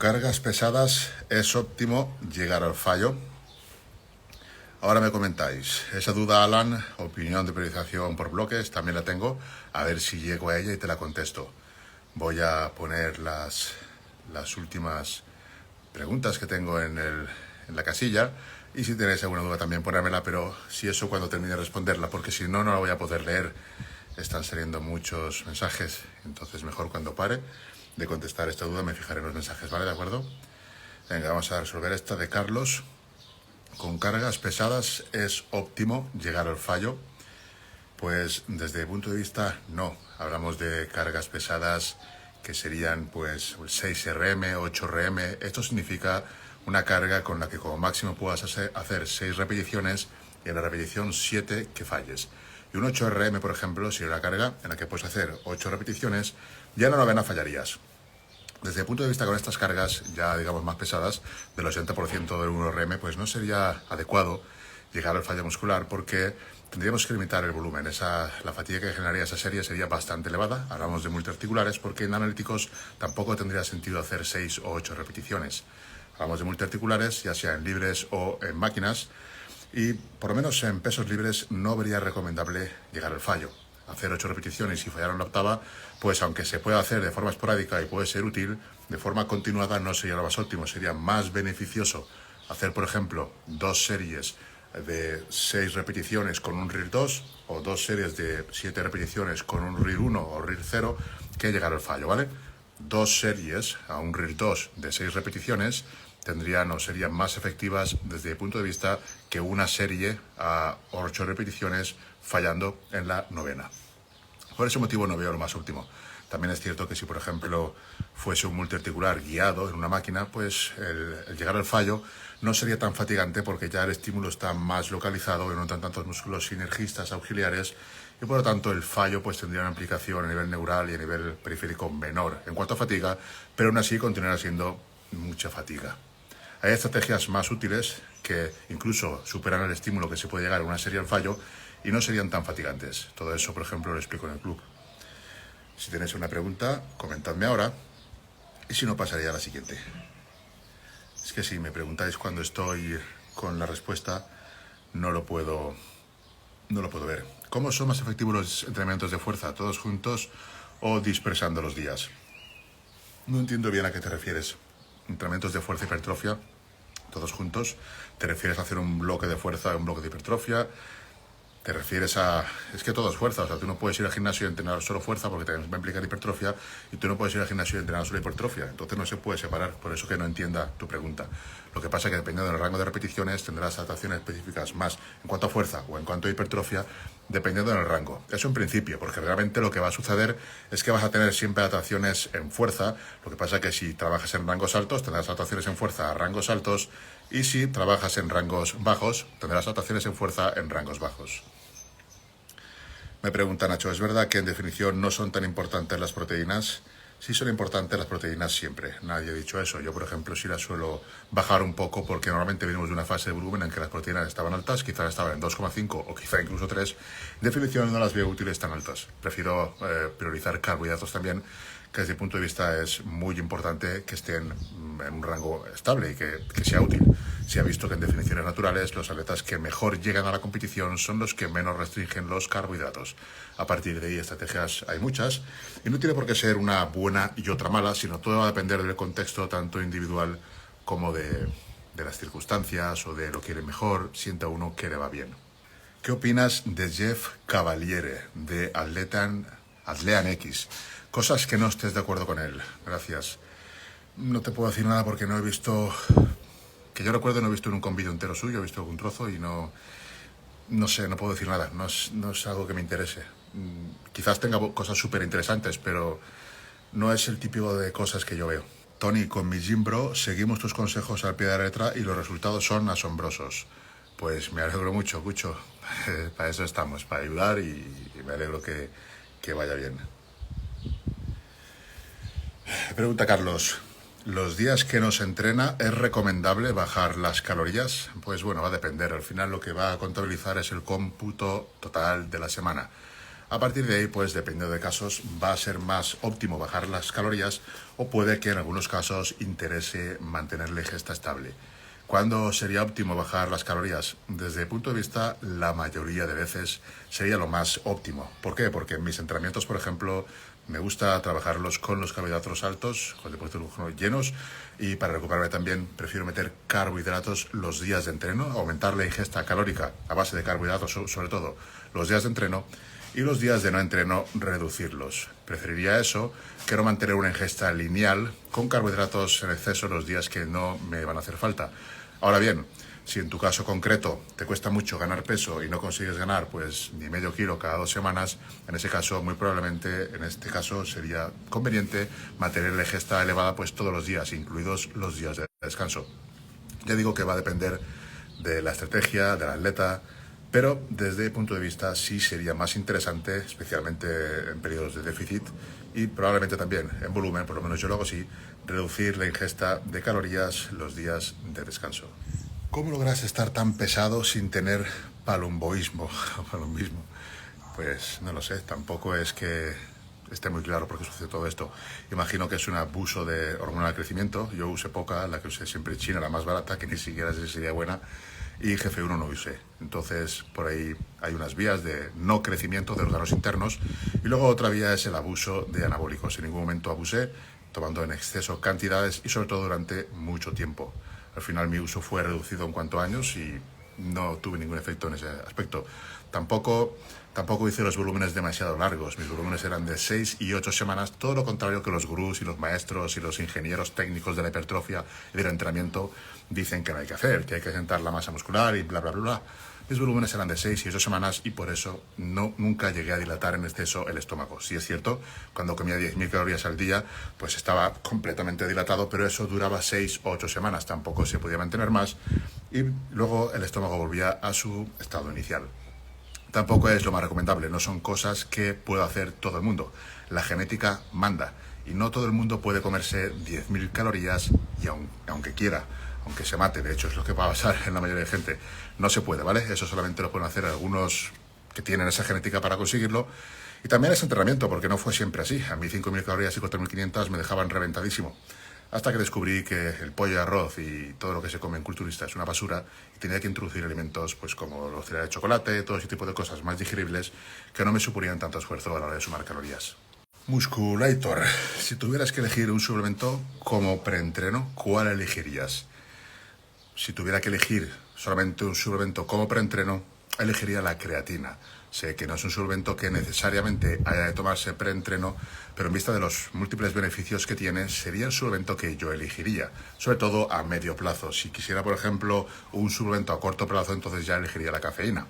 cargas pesadas es óptimo llegar al fallo. Ahora me comentáis, esa duda, Alan, opinión de priorización por bloques, también la tengo. A ver si llego a ella y te la contesto. Voy a poner las últimas preguntas que tengo en la casilla. Y si tenéis alguna duda también ponérmela, pero si eso cuando termine de responderla, porque si no, no la voy a poder leer. Están saliendo muchos mensajes, entonces mejor cuando pare de contestar esta duda me fijaré en los mensajes, ¿vale? ¿De acuerdo? Venga, vamos a resolver esta de Carlos. Con cargas pesadas es óptimo llegar al fallo. Pues desde mi punto de vista no. Hablamos de cargas pesadas que serían pues 6 RM, 8 RM. Esto significa una carga con la que como máximo puedas hacer 6 repeticiones y en la repetición 7 que falles. Y un 8 RM, por ejemplo, sería una carga en la que puedes hacer 8 repeticiones y en la novena fallarías. Desde el punto de vista con estas cargas, ya digamos más pesadas, del 80% del 1 RM, pues no sería adecuado llegar al fallo muscular porque tendríamos que limitar el volumen. La fatiga que generaría esa serie sería bastante elevada. Hablamos de multiarticulares porque en analíticos tampoco tendría sentido hacer 6 o 8 repeticiones. Hablamos de multiarticulares, ya sea en libres o en máquinas, y por lo menos en pesos libres no vería recomendable llegar al fallo. Hacer 8 repeticiones y fallar en la octava, pues aunque se pueda hacer de forma esporádica y puede ser útil, de forma continuada no sería lo más óptimo. Sería más beneficioso hacer, por ejemplo, 2 series de 6 repeticiones con un RIR 2 o 2 series de 7 repeticiones con un RIR 1 o RIR 0 que llegar al fallo, ¿vale? 2 series a un RIR 2 de 6 repeticiones tendrían o serían más efectivas desde el punto de vista que una serie a 8 repeticiones fallando en la novena. Por ese motivo no veo lo más óptimo. También es cierto que si, por ejemplo, fuese un multiarticular guiado en una máquina, pues el llegar al fallo no sería tan fatigante porque ya el estímulo está más localizado y no están tantos músculos sinergistas auxiliares y por lo tanto el fallo pues tendría una implicación a nivel neural y a nivel periférico menor en cuanto a fatiga, pero aún así continuará siendo mucha fatiga. Hay estrategias más útiles que incluso superan el estímulo que se puede llegar a una serie al fallo y no serían tan fatigantes. Todo eso, por ejemplo, lo explico en el club. Si tenéis una pregunta, comentadme ahora y si no, pasaría a la siguiente. Es que si me preguntáis cuando estoy con la respuesta, no lo puedo ver. ¿Cómo son más efectivos los entrenamientos de fuerza? ¿Todos juntos o dispersando los días? No entiendo bien a qué te refieres. ¿Entrenamientos de fuerza y hipertrofia? ¿Todos juntos? ¿Te refieres a hacer un bloque de fuerza y un bloque de hipertrofia? ¿Te refieres a...? Es que todo es fuerza, o sea, tú no puedes ir al gimnasio y entrenar solo fuerza porque también va a implicar hipertrofia y tú no puedes ir al gimnasio y entrenar solo hipertrofia, entonces no se puede separar, por eso que no entienda tu pregunta. Lo que pasa es que dependiendo del rango de repeticiones tendrás adaptaciones específicas más en cuanto a fuerza o en cuanto a hipertrofia, dependiendo del rango. Eso en principio, porque realmente lo que va a suceder es que vas a tener siempre adaptaciones en fuerza, lo que pasa es que si trabajas en rangos altos tendrás adaptaciones en fuerza a rangos altos y si trabajas en rangos bajos tendrás adaptaciones en fuerza en rangos bajos. Me pregunta Nacho, ¿es verdad que en definición no son tan importantes las proteínas? Sí son importantes las proteínas siempre, nadie ha dicho eso. Yo, por ejemplo, sí las suelo bajar un poco porque normalmente venimos de una fase de volumen en que las proteínas estaban altas, quizás estaban en 2,5 o quizá incluso 3. En definición no las veo útiles tan altas. Prefiero priorizar carbohidratos también, que desde mi punto de vista es muy importante que estén en un rango estable y que sea útil. Se ha visto que en definiciones naturales los atletas que mejor llegan a la competición son los que menos restringen los carbohidratos. A partir de ahí estrategias hay muchas y no tiene por qué ser una buena y otra mala, sino todo va a depender del contexto tanto individual como de las circunstancias o de lo que quiere mejor, sienta uno que le va bien. ¿Qué opinas de Jeff Cavaliere, de Atlean X? Cosas que no estés de acuerdo con él. Gracias. No te puedo decir nada porque no he visto... Que yo recuerdo, no he visto nunca un vídeo entero suyo, he visto algún trozo y no sé, no puedo decir nada, no es algo que me interese. Quizás tenga cosas súper interesantes, pero no es el tipo de cosas que yo veo. Tony, con mi Gym Bro seguimos tus consejos al pie de la letra y los resultados son asombrosos. Pues me alegro mucho, Cucho. Para eso estamos, para ayudar y me alegro que vaya bien. Pregunta Carlos. ¿Los días que no se entrena es recomendable bajar las calorías? Pues bueno, va a depender. Al final lo que va a contabilizar es el cómputo total de la semana. A partir de ahí, pues dependiendo de casos, va a ser más óptimo bajar las calorías o puede que en algunos casos interese mantener la ingesta estable. ¿Cuándo sería óptimo bajar las calorías? Desde el punto de vista, la mayoría de veces sería lo más óptimo. ¿Por qué? Porque en mis entrenamientos, por ejemplo, me gusta trabajarlos con los carbohidratos altos, con depósitos de glucógeno llenos, y para recuperarme también prefiero meter carbohidratos los días de entreno, aumentar la ingesta calórica a base de carbohidratos, sobre todo los días de entreno, y los días de no entreno reducirlos. Preferiría eso que no mantener una ingesta lineal con carbohidratos en exceso los días que no me van a hacer falta. Ahora bien, si en tu caso concreto te cuesta mucho ganar peso y no consigues ganar pues ni medio kilo cada 2 semanas, en ese caso muy probablemente en este caso sería conveniente mantener la ingesta elevada pues todos los días, incluidos los días de descanso. Ya digo que va a depender de la estrategia, del atleta, pero desde el punto de vista sí sería más interesante, especialmente en periodos de déficit y probablemente también en volumen, por lo menos yo lo hago así, reducir la ingesta de calorías los días de descanso. ¿Cómo logras estar tan pesado sin tener palumboísmo? Palombismo. Pues no lo sé, tampoco es que esté muy claro por qué sucede todo esto. Imagino que es un abuso de hormona de crecimiento. Yo usé poca, la que usé siempre China, la más barata, que ni siquiera sería buena, y GF1 no usé. Entonces, por ahí hay unas vías de no crecimiento de órganos internos, y luego otra vía es el abuso de anabólicos. En ningún momento abusé, tomando en exceso cantidades y sobre todo durante mucho tiempo. Al final mi uso fue reducido en cuanto a años y no tuve ningún efecto en ese aspecto. Tampoco hice los volúmenes demasiado largos. Mis volúmenes eran de 6 y 8 semanas, todo lo contrario que los gurús y los maestros y los ingenieros técnicos de la hipertrofia y del entrenamiento dicen que no hay que hacer, que hay que aumentar la masa muscular y bla, bla, bla, bla. Mis volúmenes eran de 6 y 8 semanas y por eso nunca llegué a dilatar en exceso el estómago. Sí es cierto, cuando comía 10.000 calorías al día, pues estaba completamente dilatado, pero eso duraba 6 o 8 semanas, tampoco se podía mantener más y luego el estómago volvía a su estado inicial. Tampoco es lo más recomendable, no son cosas que pueda hacer todo el mundo. La genética manda y no todo el mundo puede comerse 10.000 calorías y aunque quiera, aunque se mate, de hecho es lo que va a pasar en la mayoría de gente, no se puede, ¿vale? Eso solamente lo pueden hacer algunos que tienen esa genética para conseguirlo. Y también es entrenamiento, porque no fue siempre así. A mí 5.000 calorías y 4.500 me dejaban reventadísimo. Hasta que descubrí que el pollo y arroz y todo lo que se come en culturista es una basura y tenía que introducir alimentos pues como los cereales de chocolate, todo ese tipo de cosas más digeribles que no me suponían tanto esfuerzo a la hora de sumar calorías. Musculator. Si tuvieras que elegir un suplemento como preentreno, ¿cuál elegirías? Si tuviera que elegir solamente un suplemento como preentreno, elegiría la creatina. Sé que no es un suplemento que necesariamente haya de tomarse preentreno, pero en vista de los múltiples beneficios que tiene, sería el suplemento que yo elegiría, sobre todo a medio plazo. Si quisiera, por ejemplo, un suplemento a corto plazo, entonces ya elegiría la cafeína.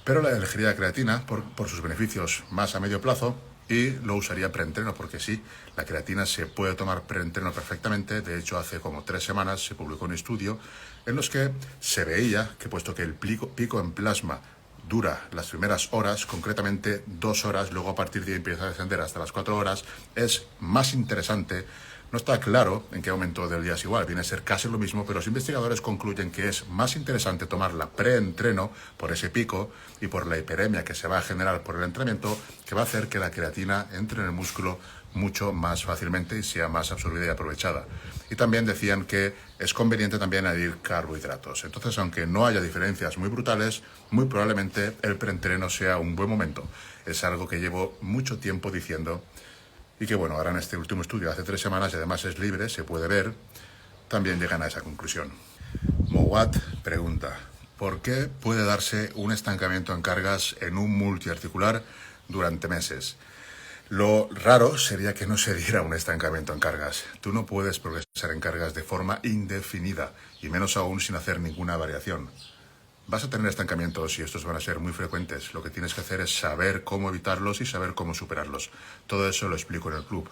Pero la elegiría la creatina por sus beneficios más a medio plazo y lo usaría preentreno porque sí, la creatina se puede tomar preentreno perfectamente. De hecho, hace como 3 semanas se publicó un estudio en los que se veía que puesto que el pico en plasma dura las primeras horas, concretamente 2 horas, luego a partir de ahí empieza a descender hasta las 4 horas, es más interesante. No está claro en qué momento del día es igual, viene a ser casi lo mismo, pero los investigadores concluyen que es más interesante tomarla preentreno por ese pico y por la hiperemia que se va a generar por el entrenamiento, que va a hacer que la creatina entre en el músculo mucho más fácilmente y sea más absorbida y aprovechada. Y también decían que es conveniente también añadir carbohidratos. Entonces, aunque no haya diferencias muy brutales, muy probablemente el preentreno sea un buen momento. Es algo que llevo mucho tiempo diciendo y que bueno, ahora en este último estudio hace 3 semanas y además es libre, se puede ver, también llegan a esa conclusión. Mowat pregunta, ¿por qué puede darse un estancamiento en cargas en un multiarticular durante meses? Lo raro sería que no se diera un estancamiento en cargas. Tú no puedes progresar en cargas de forma indefinida, y menos aún sin hacer ninguna variación. Vas a tener estancamientos y estos van a ser muy frecuentes. Lo que tienes que hacer es saber cómo evitarlos y saber cómo superarlos. Todo eso lo explico en el club.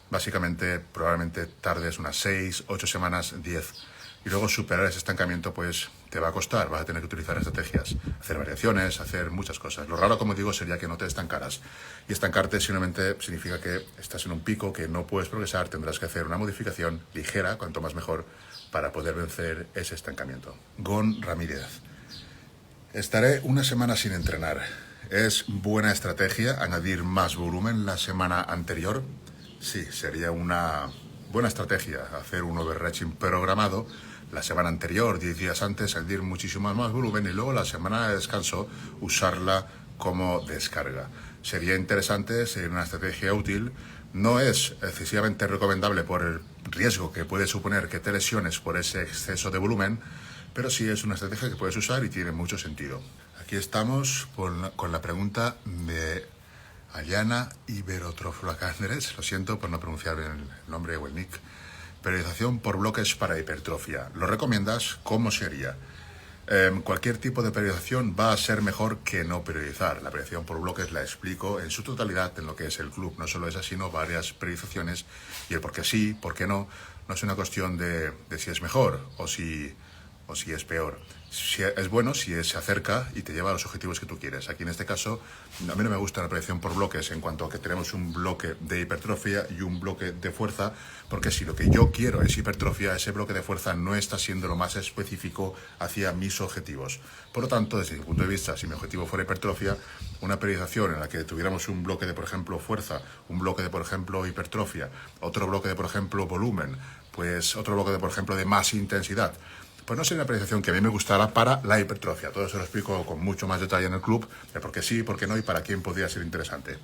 Básicamente, probablemente tardes unas 6, 8 semanas, 10. Y luego superar ese estancamiento, pues te va a costar. Vas a tener que utilizar estrategias, hacer variaciones, hacer muchas cosas. Lo raro, como digo, sería que no te estancaras. Y estancarte simplemente significa que estás en un pico, que no puedes progresar. Tendrás que hacer una modificación ligera, cuanto más mejor, para poder vencer ese estancamiento. Gon Ramírez. Estaré una semana sin entrenar. ¿Es buena estrategia añadir más volumen la semana anterior? Sí, sería una buena estrategia hacer un overreaching programado la semana anterior, 10 días antes, añadir muchísimo más volumen y luego la semana de descanso usarla como descarga. Sería interesante, sería una estrategia útil. No es excesivamente recomendable por el riesgo que puede suponer que te lesiones por ese exceso de volumen, pero sí es una estrategia que puedes usar y tiene mucho sentido. Aquí estamos con la pregunta de Ayana Iberotrófula-Cáceres, lo siento por no pronunciar bien el nombre o el nick. Periodización por bloques para hipertrofia. ¿Lo recomiendas? ¿Cómo sería? Cualquier tipo de periodización va a ser mejor que no periodizar. La periodización por bloques la explico en su totalidad en lo que es el club. No solo esa, sino varias periodizaciones. Y el por qué sí, por qué no, no es una cuestión de si es mejor o si es peor. Si es bueno si se acerca y te lleva a los objetivos que tú quieres. Aquí en este caso, a mí no me gusta la periodización por bloques en cuanto a que tenemos un bloque de hipertrofia y un bloque de fuerza, porque si lo que yo quiero es hipertrofia, ese bloque de fuerza no está siendo lo más específico hacia mis objetivos. Por lo tanto, desde mi punto de vista, si mi objetivo fuera hipertrofia, una periodización en la que tuviéramos un bloque de, por ejemplo, fuerza, un bloque de, por ejemplo, hipertrofia, otro bloque de, por ejemplo, volumen, pues otro bloque de, por ejemplo, de más intensidad, pues no sería una periodización que a mí me gustara para la hipertrofia. Todo eso lo explico con mucho más detalle en el club, de por qué sí, por qué no y para quién podría ser interesante.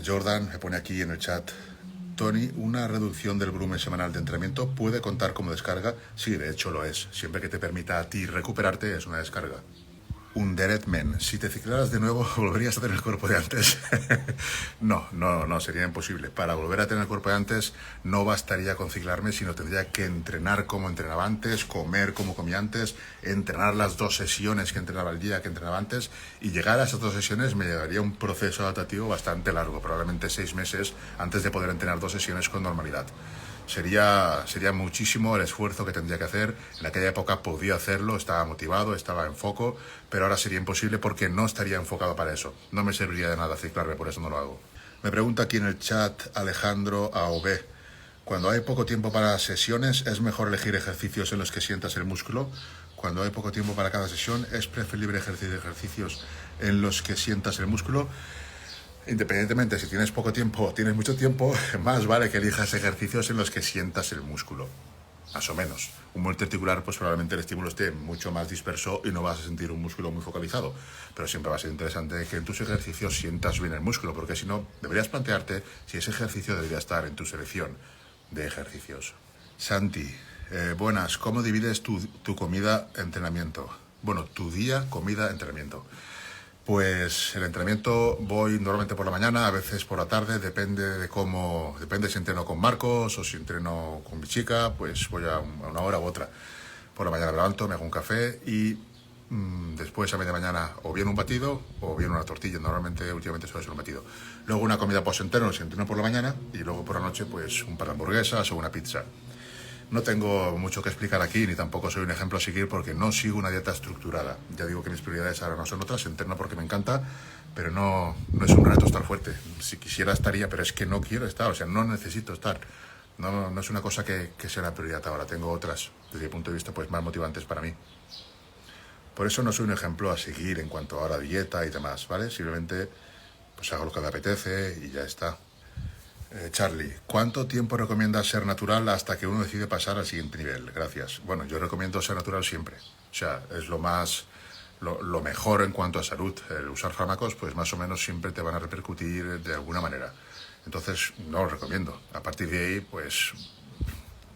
Jordan me pone aquí en el chat: Tony, ¿una reducción del volumen semanal de entrenamiento puede contar como descarga? Sí, de hecho lo es. Siempre que te permita a ti recuperarte es una descarga. Un Deretman: si te ciclaras de nuevo, ¿volverías a tener el cuerpo de antes? No, sería imposible. Para volver a tener el cuerpo de antes no bastaría con ciclarme, sino tendría que entrenar como entrenaba antes, comer como comía antes, entrenar las 2 sesiones que entrenaba el día que entrenaba antes, y llegar a esas 2 sesiones me llevaría un proceso adaptativo bastante largo, probablemente 6 meses antes de poder entrenar 2 sesiones con normalidad. Sería muchísimo el esfuerzo que tendría que hacer. En aquella época podía hacerlo, estaba motivado, estaba en foco, pero ahora sería imposible porque no estaría enfocado para eso. No me serviría de nada ciclarme, por eso no lo hago. Me pregunta aquí en el chat Alejandro AOB: cuando hay poco tiempo para sesiones, ¿es mejor elegir ejercicios en los que sientas el músculo? Cuando hay poco tiempo para cada sesión, ¿es preferible ejercicios en los que sientas el músculo? Independientemente si tienes poco tiempo o tienes mucho tiempo, más vale que elijas ejercicios en los que sientas el músculo, más o menos. Un multiarticular, pues probablemente el estímulo esté mucho más disperso y no vas a sentir un músculo muy focalizado, pero siempre va a ser interesante que en tus ejercicios sientas bien el músculo, porque si no, deberías plantearte si ese ejercicio debería estar en tu selección de ejercicios. Santi: buenas, ¿cómo divides tu comida entrenamiento? Bueno, tu día, comida, entrenamiento. Pues el entrenamiento voy normalmente por la mañana, a veces por la tarde, depende si entreno con Marcos o si entreno con mi chica, pues voy a una hora u otra. Por la mañana me levanto, me hago un café y después a media mañana o bien un batido o bien una tortilla. Normalmente últimamente suele ser un batido. Luego una comida post-entreno, si entreno por la mañana, y luego por la noche pues un par de hamburguesas o una pizza. No tengo mucho que explicar aquí, ni tampoco soy un ejemplo a seguir porque no sigo una dieta estructurada. Ya digo que mis prioridades ahora no son otras, entreno porque me encanta, pero no es un reto estar fuerte. Si quisiera estaría, pero es que no quiero estar, o sea, no necesito estar. No es una cosa que sea una prioridad ahora, tengo otras, desde mi punto de vista, pues más motivantes para mí. Por eso no soy un ejemplo a seguir en cuanto a la dieta y demás, ¿vale? Simplemente pues hago lo que me apetece y ya está. Charlie: ¿cuánto tiempo recomiendas ser natural hasta que uno decide pasar al siguiente nivel? Gracias. Bueno, yo recomiendo ser natural siempre. O sea, es lo mejor en cuanto a salud. El usar fármacos, pues más o menos siempre te van a repercutir de alguna manera. Entonces, no lo recomiendo. A partir de ahí, pues,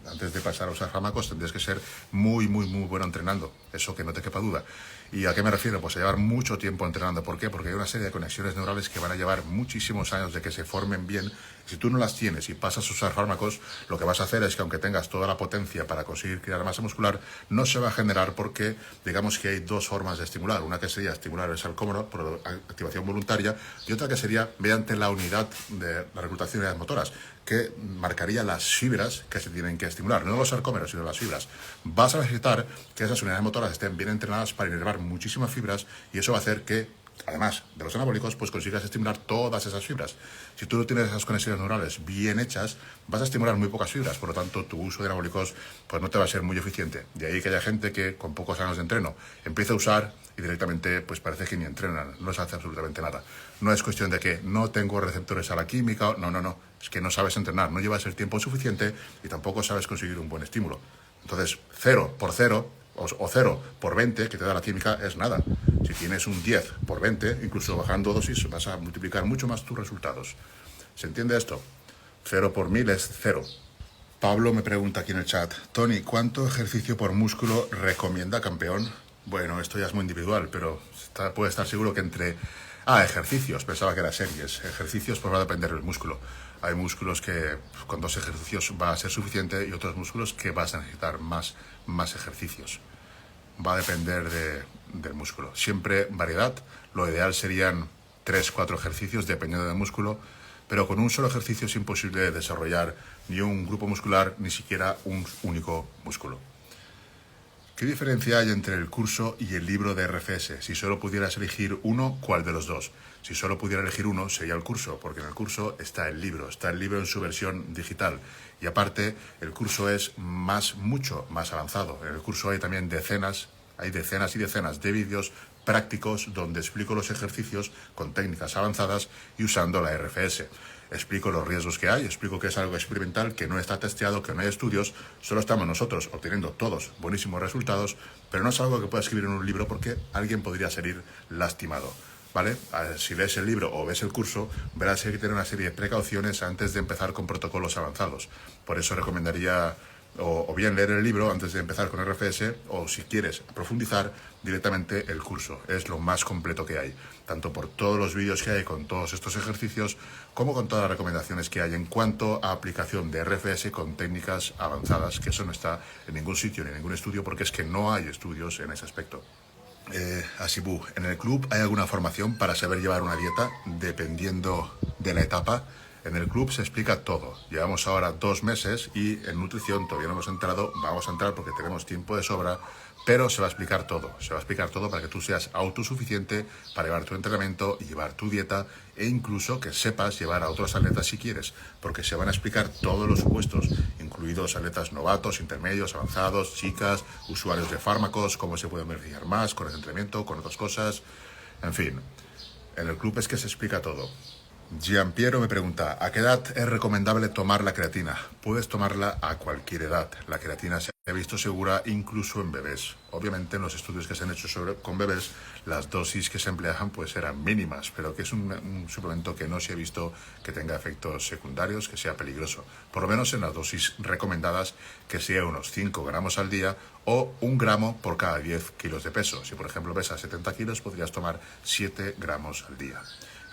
antes de pasar a usar fármacos, tendrías que ser muy bueno entrenando. Eso que no te quepa duda. ¿Y a qué me refiero? Pues a llevar mucho tiempo entrenando. ¿Por qué? Porque hay una serie de conexiones neurales que van a llevar muchísimos años de que se formen bien. Si tú no las tienes y pasas a usar fármacos, lo que vas a hacer es que aunque tengas toda la potencia para conseguir crear masa muscular, no se va a generar porque, digamos que hay 2 formas de estimular. Una que sería estimular el sarcómero por activación voluntaria y otra que sería mediante la unidad de la reclutación de unidades motoras, que marcaría las fibras que se tienen que estimular, no los sarcómeros, sino las fibras. Vas a necesitar que esas unidades motoras estén bien entrenadas para inervar muchísimas fibras y eso va a hacer que además de los anabólicos, pues consigas estimular todas esas fibras. Si tú no tienes esas conexiones neurales bien hechas, vas a estimular muy pocas fibras, por lo tanto tu uso de anabólicos pues no te va a ser muy eficiente. De ahí que haya gente que con pocos años de entreno empieza a usar y directamente pues parece que ni entrenan, no se hace absolutamente nada. No es cuestión de que no tengo receptores a la química, no, es que no sabes entrenar, no llevas el tiempo suficiente y tampoco sabes conseguir un buen estímulo. Entonces, 0 por 0 o 0 por 20 que te da la química es nada. Si tienes un 10 por 20, incluso bajando dosis, vas a multiplicar mucho más tus resultados. ¿Se entiende esto? 0 por 1000 es 0. Pablo me pregunta aquí en el chat, Tony, ¿cuánto ejercicio por músculo recomienda campeón? Bueno, esto ya es muy individual, pero puede estar seguro que entre... ejercicios, pensaba que era series. Ejercicios pues va a depender del músculo. Hay músculos que con 2 ejercicios va a ser suficiente y otros músculos que vas a necesitar más ejercicios. Va a depender del músculo. Siempre variedad. Lo ideal serían 3-4 ejercicios dependiendo del músculo, pero con un solo ejercicio es imposible desarrollar ni un grupo muscular, ni siquiera un único músculo. ¿Qué diferencia hay entre el curso y el libro de RFS? Si solo pudieras elegir uno, ¿cuál de los dos? Si solo pudiera elegir uno, sería el curso, porque en el curso está el libro en su versión digital. Y aparte, el curso es mucho más avanzado. En el curso hay también decenas y decenas de vídeos prácticos donde explico los ejercicios con técnicas avanzadas y usando la RFS. Explico los riesgos que hay, explico que es algo experimental, que no está testeado, que no hay estudios, solo estamos nosotros obteniendo todos buenísimos resultados, pero no es algo que pueda escribir en un libro porque alguien podría salir lastimado, ¿vale? Si lees el libro o ves el curso, verás que hay que tener una serie de precauciones antes de empezar con protocolos avanzados. Por eso recomendaría o bien leer el libro antes de empezar con RFS, o si quieres profundizar, directamente el curso. Es lo más completo que hay, tanto por todos los vídeos que hay con todos estos ejercicios, como con todas las recomendaciones que hay en cuanto a aplicación de RFS con técnicas avanzadas, que eso no está en ningún sitio ni en ningún estudio, porque es que no hay estudios en ese aspecto. Asibu, ¿en el club hay alguna formación para saber llevar una dieta dependiendo de la etapa? En el club se explica todo. Llevamos ahora 2 meses y en nutrición todavía no hemos entrado. Vamos a entrar porque tenemos tiempo de sobra, pero se va a explicar todo. Se va a explicar todo para que tú seas autosuficiente para llevar tu entrenamiento y llevar tu dieta, e incluso que sepas llevar a otros atletas si quieres, porque se van a explicar todos los supuestos, incluidos atletas novatos, intermedios, avanzados, chicas, usuarios de fármacos, cómo se pueden beneficiar más con el entrenamiento, con otras cosas. En fin, en el club es que se explica todo. Giampiero me pregunta, ¿a qué edad es recomendable tomar la creatina? Puedes tomarla a cualquier edad. La creatina se ha visto segura incluso en bebés. Obviamente en los estudios que se han hecho con bebés, las dosis que se empleaban pues eran mínimas, pero que es un suplemento que no se ha visto que tenga efectos secundarios, que sea peligroso. Por lo menos en las dosis recomendadas, que sea unos 5 gramos al día o 1 gramo por cada 10 kilos de peso. Si por ejemplo pesas 70 kilos, podrías tomar 7 gramos al día.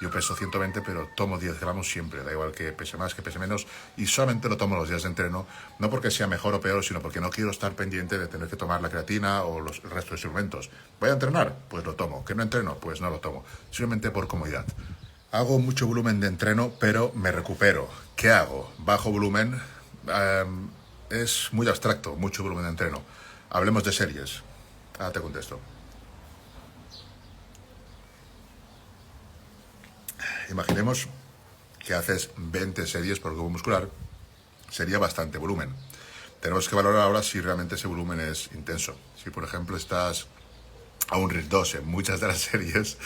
Yo peso 120, pero tomo 10 gramos siempre, da igual que pese más, que pese menos, y solamente lo tomo los días de entreno, no porque sea mejor o peor, sino porque no quiero estar pendiente de tener que tomar la creatina o el resto de suplementos. ¿Voy a entrenar? Pues lo tomo. ¿Que no entreno? Pues no lo tomo. Simplemente por comodidad. Hago mucho volumen de entreno, pero me recupero. ¿Qué hago? Bajo volumen. Es muy abstracto, mucho volumen de entreno. Hablemos de series. Ahora te contesto. Imaginemos que haces 20 series por grupo muscular, sería bastante volumen. Tenemos que valorar ahora si realmente ese volumen es intenso. Si por ejemplo estás a un RIR 2 en muchas de las series,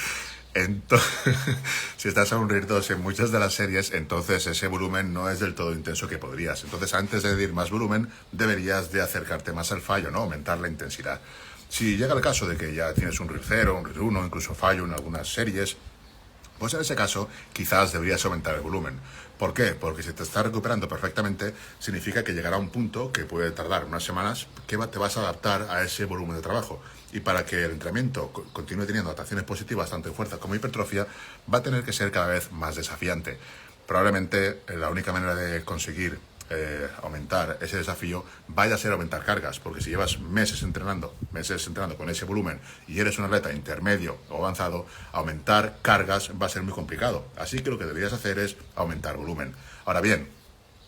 si estás a un RIR 2 en muchas de las series, entonces ese volumen no es del todo intenso que podrías. Entonces antes de medir más volumen, deberías de acercarte más al fallo, ¿no? Aumentar la intensidad. Si llega el caso de que ya tienes un RIR 0, un RIR 1, incluso fallo en algunas series, pues en ese caso, quizás deberías aumentar el volumen. ¿Por qué? Porque si te estás recuperando perfectamente, significa que llegará un punto, que puede tardar unas semanas, que te vas a adaptar a ese volumen de trabajo. Y para que el entrenamiento continúe teniendo adaptaciones positivas, tanto en fuerza como hipertrofia, va a tener que ser cada vez más desafiante. Probablemente la única manera de conseguir aumentar ese desafío vaya a ser aumentar cargas, porque si llevas meses entrenando con ese volumen y eres un atleta intermedio o avanzado, aumentar cargas va a ser muy complicado. Así que lo que deberías hacer es aumentar volumen. Ahora bien,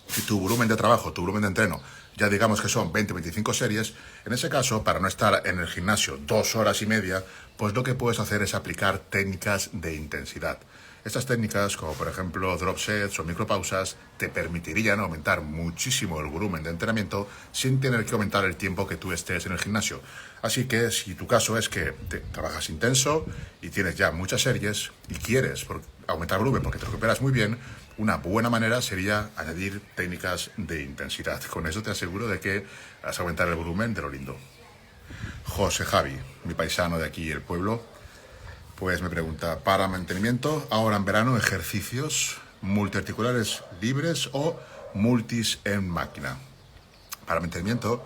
si tu volumen de trabajo, tu volumen de entreno ya digamos que son 20-25 series, en ese caso, para no estar en el gimnasio 2 horas y media, pues lo que puedes hacer es aplicar técnicas de intensidad. Estas técnicas, como por ejemplo drop sets o micropausas, te permitirían aumentar muchísimo el volumen de entrenamiento sin tener que aumentar el tiempo que tú estés en el gimnasio. Así que si tu caso es que trabajas intenso y tienes ya muchas series y quieres aumentar el volumen porque te recuperas muy bien, una buena manera sería añadir técnicas de intensidad. Con eso te aseguro de que vas a aumentar el volumen de lo lindo. José Javi, mi paisano de aquí, el pueblo, pues me pregunta, para mantenimiento, ahora en verano, ejercicios multiarticulares libres o multis en máquina. Para mantenimiento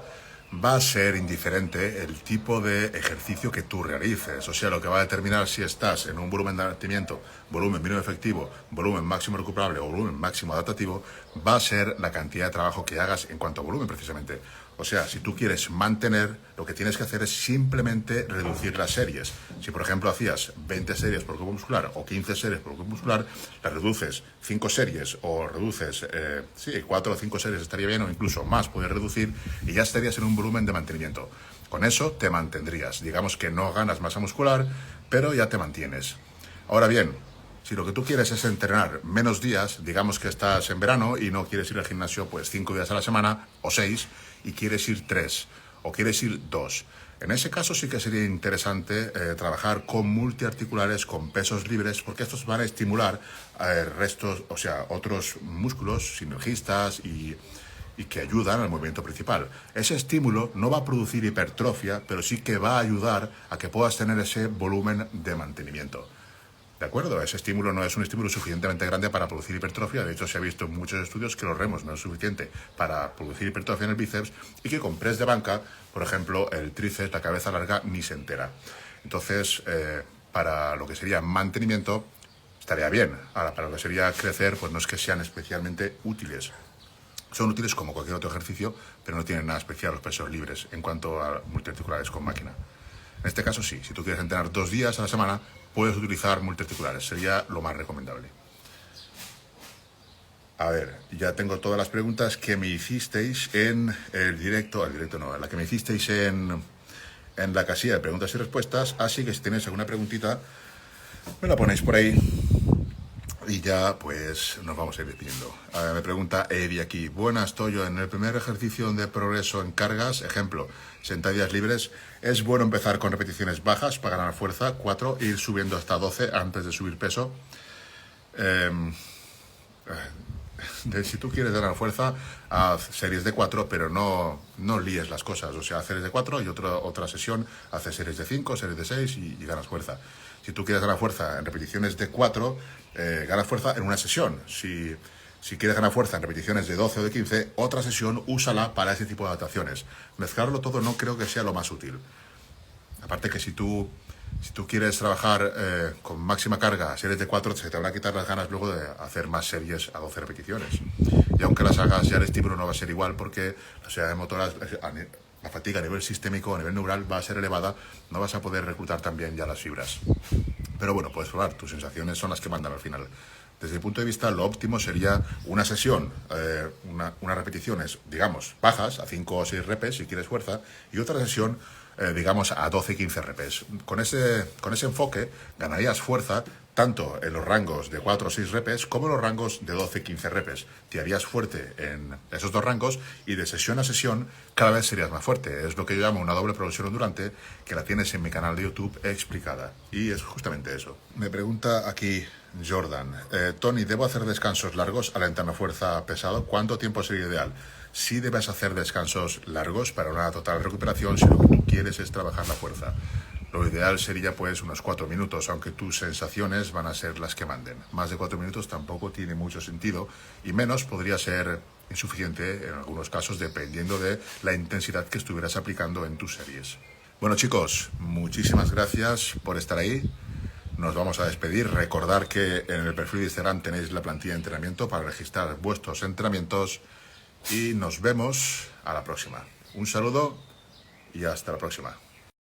va a ser indiferente el tipo de ejercicio que tú realices. O sea, lo que va a determinar si estás en un volumen de mantenimiento, volumen mínimo efectivo, volumen máximo recuperable o volumen máximo adaptativo, va a ser la cantidad de trabajo que hagas en cuanto a volumen precisamente. O sea, si tú quieres mantener, lo que tienes que hacer es simplemente reducir las series. Si, por ejemplo, hacías 20 series por grupo muscular o 15 series por grupo muscular, las reduces 5 series o reduces, 4 o 5 series estaría bien, o incluso más puedes reducir y ya estarías en un volumen de mantenimiento. Con eso te mantendrías. Digamos que no ganas masa muscular, pero ya te mantienes. Ahora bien, si lo que tú quieres es entrenar menos días, digamos que estás en verano y no quieres ir al gimnasio pues 5 días a la semana o 6 y quieres ir 3 o quieres ir 2. En ese caso sí que sería interesante trabajar con multiarticulares, con pesos libres, porque estos van a estimular otros músculos sinergistas y que ayudan al movimiento principal. Ese estímulo no va a producir hipertrofia, pero sí que va a ayudar a que puedas tener ese volumen de mantenimiento. ¿De acuerdo? Ese estímulo no es un estímulo suficientemente grande para producir hipertrofia. De hecho, se ha visto en muchos estudios que los remos no es suficiente para producir hipertrofia en el bíceps y que con press de banca, por ejemplo, el tríceps, la cabeza larga, ni se entera. Entonces, para lo que sería mantenimiento, estaría bien. Ahora, para lo que sería crecer, pues no es que sean especialmente útiles. Son útiles como cualquier otro ejercicio, pero no tienen nada especial los pesos libres en cuanto a multiarticulares con máquina. En este caso sí, si tú quieres entrenar 2 días a la semana, puedes utilizar multiarticulares, sería lo más recomendable. A ver, ya tengo todas las preguntas que me hicisteis en la que me hicisteis en la casilla de preguntas y respuestas, así que si tenéis alguna preguntita, me la ponéis por ahí. Y ya, pues, nos vamos a ir despidiendo. Me pregunta Eddie aquí. Buenas, Toyo. En el primer ejercicio de progreso en cargas, ejemplo, sentadillas libres, ¿es bueno empezar con repeticiones bajas para ganar fuerza? 4, ir subiendo hasta 12 antes de subir peso. Si tú quieres ganar fuerza, haz series de 4, pero no líes las cosas. O sea, haz series de 4 y otra sesión, haces series de 5, series de 6 y ganas fuerza. Si tú quieres ganar fuerza en repeticiones de 4, ganas fuerza en una sesión. Si quieres ganar fuerza en repeticiones de 12 o de 15, otra sesión úsala para ese tipo de adaptaciones. Mezclarlo todo no creo que sea lo más útil. Aparte que si tú quieres trabajar con máxima carga, series de 4, se te van a quitar las ganas luego de hacer más series a 12 repeticiones. Y aunque las hagas, ya el estímulo no va a ser igual porque las unidades motoras, la fatiga a nivel sistémico, a nivel neural va a ser elevada, no vas a poder reclutar también ya las fibras. Pero bueno, puedes probar, tus sensaciones son las que mandan al final. Desde mi punto de vista, lo óptimo sería una sesión, unas repeticiones, digamos, bajas, a 5 o 6 repes si quieres fuerza, y otra sesión, digamos, a 12-15 repes. Con ese enfoque ganarías fuerza tanto en los rangos de 4 o 6 repes como en los rangos de 12-15 repes. Te harías fuerte en esos dos rangos y de sesión a sesión cada vez serías más fuerte. Es lo que yo llamo una doble progresión ondulante, que la tienes en mi canal de YouTube explicada. Y es justamente eso. Me pregunta aquí Jordan, Tony, ¿debo hacer descansos largos al entrenar fuerza pesado? ¿Cuánto tiempo sería ideal? Sí debes hacer descansos largos para una total recuperación si lo que tú quieres es trabajar la fuerza. Lo ideal sería pues unos 4 minutos, aunque tus sensaciones van a ser las que manden. Más de 4 minutos tampoco tiene mucho sentido y menos podría ser insuficiente en algunos casos dependiendo de la intensidad que estuvieras aplicando en tus series. Bueno chicos, muchísimas gracias por estar ahí. Nos vamos a despedir. Recordar que en el perfil de Instagram tenéis la plantilla de entrenamiento para registrar vuestros entrenamientos y nos vemos a la próxima. Un saludo y hasta la próxima.